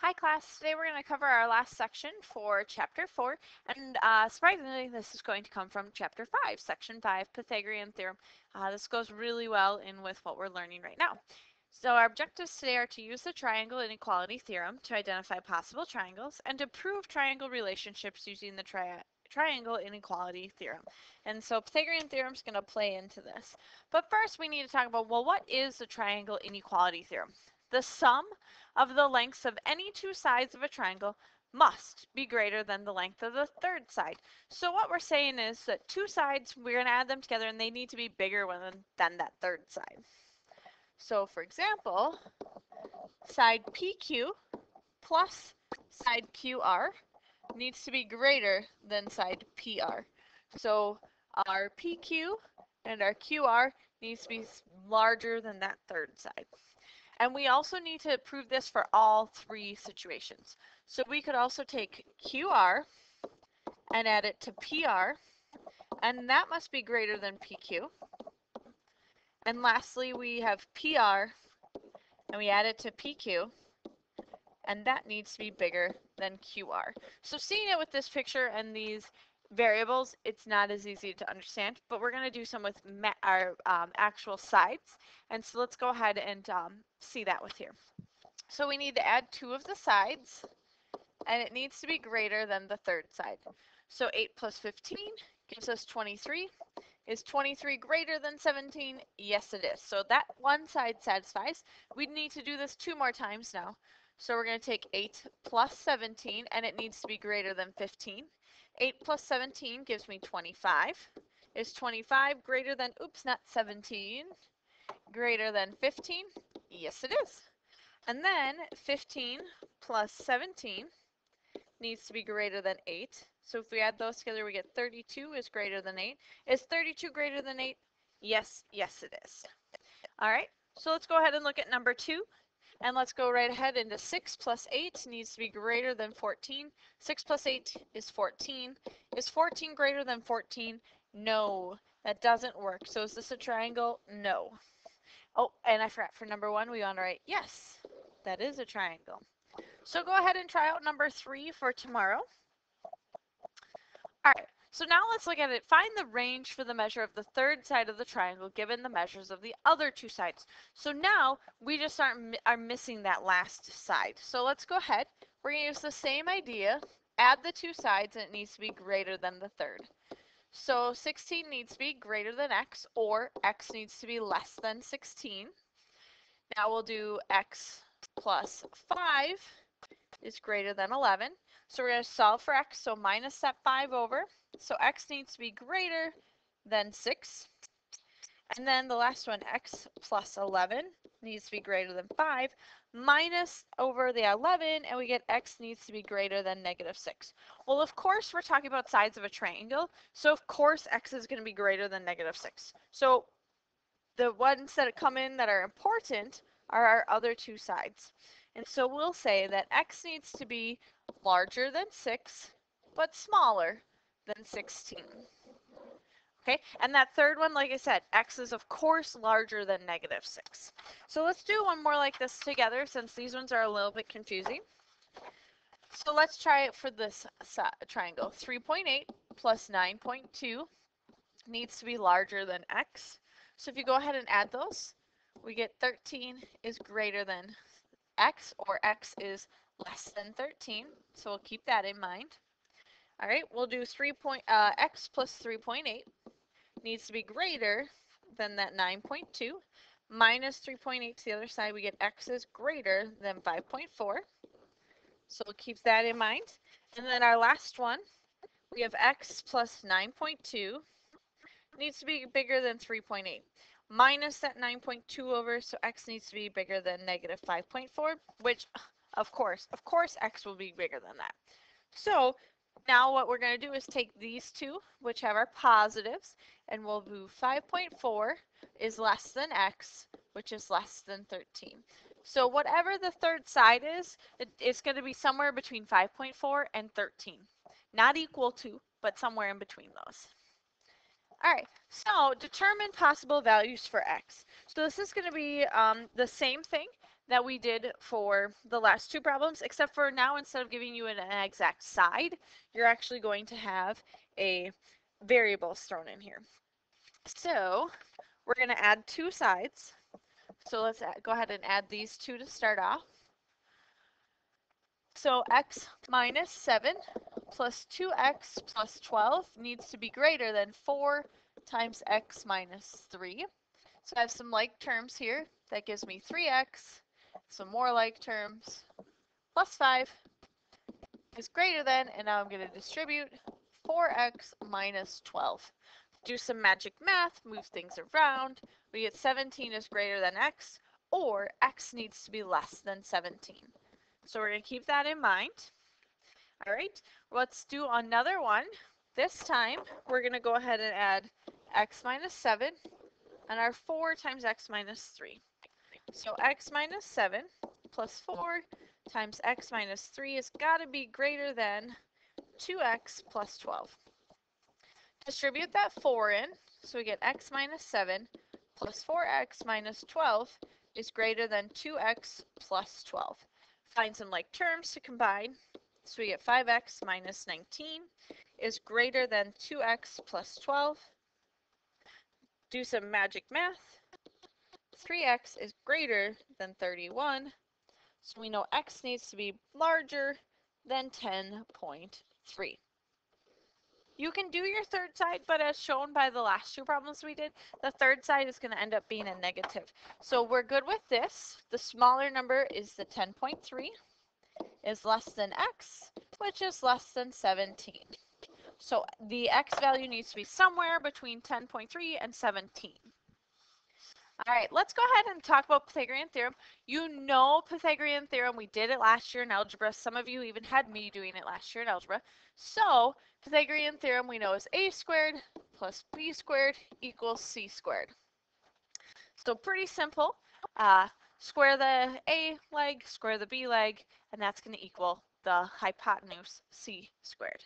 Hi class, today we're going to cover our last section for chapter 4, and surprisingly this is going to come from chapter 5, section 5, Pythagorean theorem. This goes really well in with what we're learning right now. So our objectives today are to use the triangle inequality theorem to identify possible triangles and to prove triangle relationships using the triangle inequality theorem. And so Pythagorean theorem is going to play into this. But first we need to talk about, well, what is the triangle inequality theorem? The sum of the lengths of any two sides of a triangle must be greater than the length of the third side. So what we're saying is that two sides, we're going to add them together and they need to be bigger than that third side. So for example, side PQ plus side QR needs to be greater than side PR. So our PQ and our QR needs to be larger than that third side. And we also need to prove this for all three situations. So we could also take QR and add it to PR, and that must be greater than PQ. And lastly, we have PR, and we add it to PQ, and that needs to be bigger than QR. So seeing it with this picture and these variables, it's not as easy to understand, but we're going to do some with our actual sides. And so let's go ahead and see that with here. So we need to add 2 of the sides, and it needs to be greater than the third side. So 8 plus 15 gives us 23. Is 23 greater than 17? Yes, it is. So that one side satisfies. We need to do this 2 more times now. So we're going to take 8 plus 17, and it needs to be greater than 15. 8 plus 17 gives me 25. Is 25 greater than, oops, not 17, greater than 15? Yes, it is. And then 15 plus 17 needs to be greater than 8. So if we add those together, we get 32 is greater than 8. Is 32 greater than 8? Yes, yes it is. All right, so let's go ahead and look at number 2. And let's go right ahead into 6 plus 8 needs to be greater than 14. 6 plus 8 is 14. Is 14 greater than 14? No, that doesn't work. So is this a triangle? No. Oh, and I forgot for number 1, we want to write yes, that is a triangle. So go ahead and try out number 3 for tomorrow. All right, so now let's look at it. Find the range for the measure of the third side of the triangle given the measures of the other two sides. So now we just are missing that last side. So let's go ahead. We're going to use the same idea, add the two sides, and it needs to be greater than the third. So 16 needs to be greater than x, or x needs to be less than 16. Now we'll do x plus 5 is greater than 11. So we're going to solve for x, so minus that 5 over. So x needs to be greater than 6. And then the last one, x plus 11 needs to be greater than 5. Minus over the 11, and we get x needs to be greater than negative 6. Well, of course, we're talking about sides of a triangle, so of course x is going to be greater than negative 6. So the ones that come in that are important are our other two sides. And so we'll say that x needs to be larger than 6, but smaller than 16. Okay, and that third one, like I said, x is of course larger than negative 6. So let's do one more like this together since these ones are a little bit confusing. So let's try it for this triangle. 3.8 plus 9.2 needs to be larger than x. So if you go ahead and add those, we get 13 is greater than x, or x is less than 13. So we'll keep that in mind. All right, we'll do x plus 3.8 needs to be greater than that 9.2. Minus 3.8 to the other side, we get x is greater than 5.4. So we'll keep that in mind. And then our last one, we have x plus 9.2 needs to be bigger than 3.8. Minus that 9.2 over, so x needs to be bigger than negative 5.4, which, of course, x will be bigger than that. So now what we're going to do is take these two, which have our positives, and we'll do 5.4 is less than x, which is less than 13. So whatever the third side is, it's going to be somewhere between 5.4 and 13. Not equal to, but somewhere in between those. All right, so determine possible values for x. So this is going to be the same thing that we did for the last two problems, except for now instead of giving you an exact side, you're actually going to have a variables thrown in here. So we're going to add two sides. So let's go ahead and add these two to start off. So x minus 7 plus 2x plus 12 needs to be greater than 4 times x minus 3. So I have some like terms here. That gives me 3x, some more like terms, plus 5 is greater than, and now I'm going to distribute 4x minus 12. Do some magic math, move things around. We get 17 is greater than x, or x needs to be less than 17. So we're going to keep that in mind. All right, let's do another one. This time, we're going to go ahead and add x minus 7 and our 4 times x minus 3. So x minus 7 plus 4 times x minus 3 has got to be greater than 2x plus 12. Distribute that 4 in, so we get x minus 7 plus 4x minus 12 is greater than 2x plus 12. Find some like terms to combine, so we get 5x minus 19 is greater than 2x plus 12. Do some magic math. 3x is greater than 31, so we know x needs to be larger than 10.3. You can do your third side, but as shown by the last two problems we did, the third side is going to end up being a negative. So we're good with this. The smaller number is the 10.3 is less than x, which is less than 17. So the x value needs to be somewhere between 10.3 and 17. All right, let's go ahead and talk about Pythagorean theorem. You know Pythagorean theorem. We did it last year in algebra. Some of you even had me doing it last year in algebra. So Pythagorean theorem we know is a squared plus b squared equals c squared. So pretty simple. Square the a leg, square the b leg, and that's going to equal the hypotenuse c squared.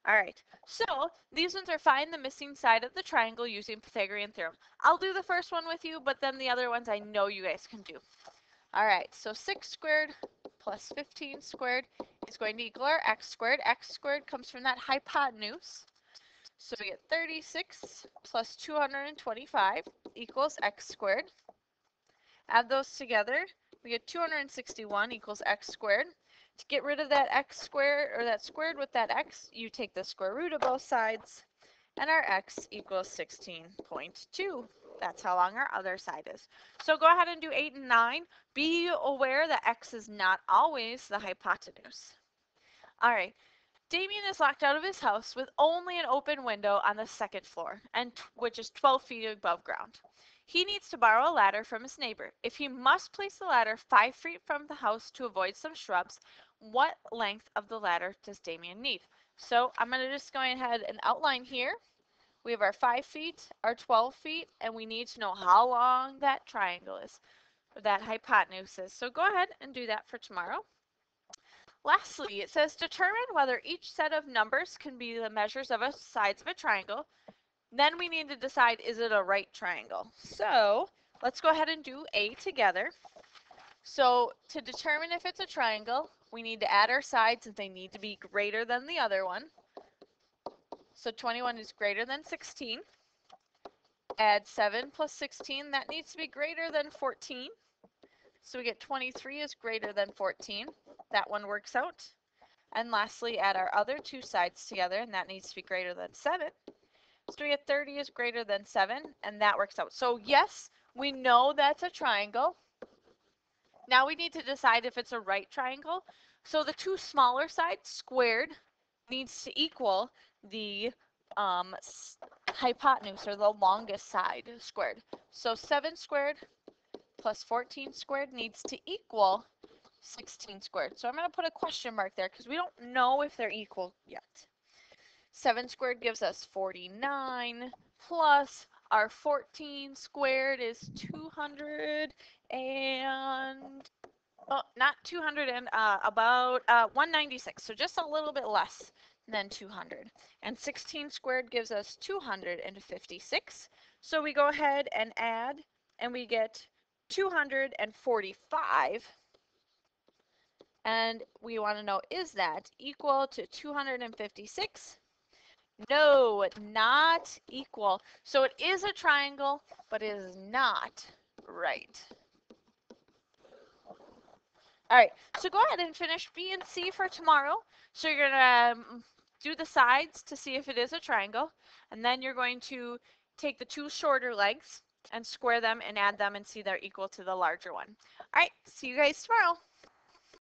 All right, so these ones are find the missing side of the triangle using Pythagorean theorem. I'll do the first one with you, but then the other ones I know you guys can do. All right, so 6 squared plus 15 squared is going to equal our x squared. X squared comes from that hypotenuse. So we get 36 plus 225 equals x squared. Add those together, we get 261 equals x squared. To get rid of that x squared, or that squared with that x, you take the square root of both sides, and our x equals 16.2. That's how long our other side is. So go ahead and do 8 and 9. Be aware that x is not always the hypotenuse. All right, Damien is locked out of his house with only an open window on the second floor, which is 12 feet above ground. He needs to borrow a ladder from his neighbor. If he must place the ladder 5 feet from the house to avoid some shrubs, what length of the ladder does Damien need? So I'm going to just go ahead and outline here. We have our 5 feet, our 12 feet, and we need to know how long that triangle is, or that hypotenuse is. So go ahead and do that for tomorrow. Lastly, it says determine whether each set of numbers can be the measures of sides of a triangle. Then we need to decide, is it a right triangle? So let's go ahead and do A together. So to determine if it's a triangle, we need to add our sides and they need to be greater than the other one. So 21 is greater than 16. Add 7 plus 16, that needs to be greater than 14. So we get 23 is greater than 14. That one works out. And lastly, add our other two sides together, and that needs to be greater than 7. So we get 30 is greater than 7, and that works out. So yes, we know that's a triangle. Now we need to decide if it's a right triangle. So the two smaller sides squared needs to equal the hypotenuse, or the longest side squared. So 7 squared plus 14 squared needs to equal 16 squared. So I'm going to put a question mark there because we don't know if they're equal yet. 7 squared gives us 49 plus our 14 squared is 200 and, oh, not 200 and about 196. So just a little bit less than 200. And 16 squared gives us 256. So we go ahead and add and we get 245. And we want to know, is that equal to 256? No, not equal. So it is a triangle, but it is not right. All right, so go ahead and finish B and C for tomorrow. So you're going to do the sides to see if it is a triangle, and then you're going to take the two shorter legs and square them and add them and see they're equal to the larger one. All right, see you guys tomorrow.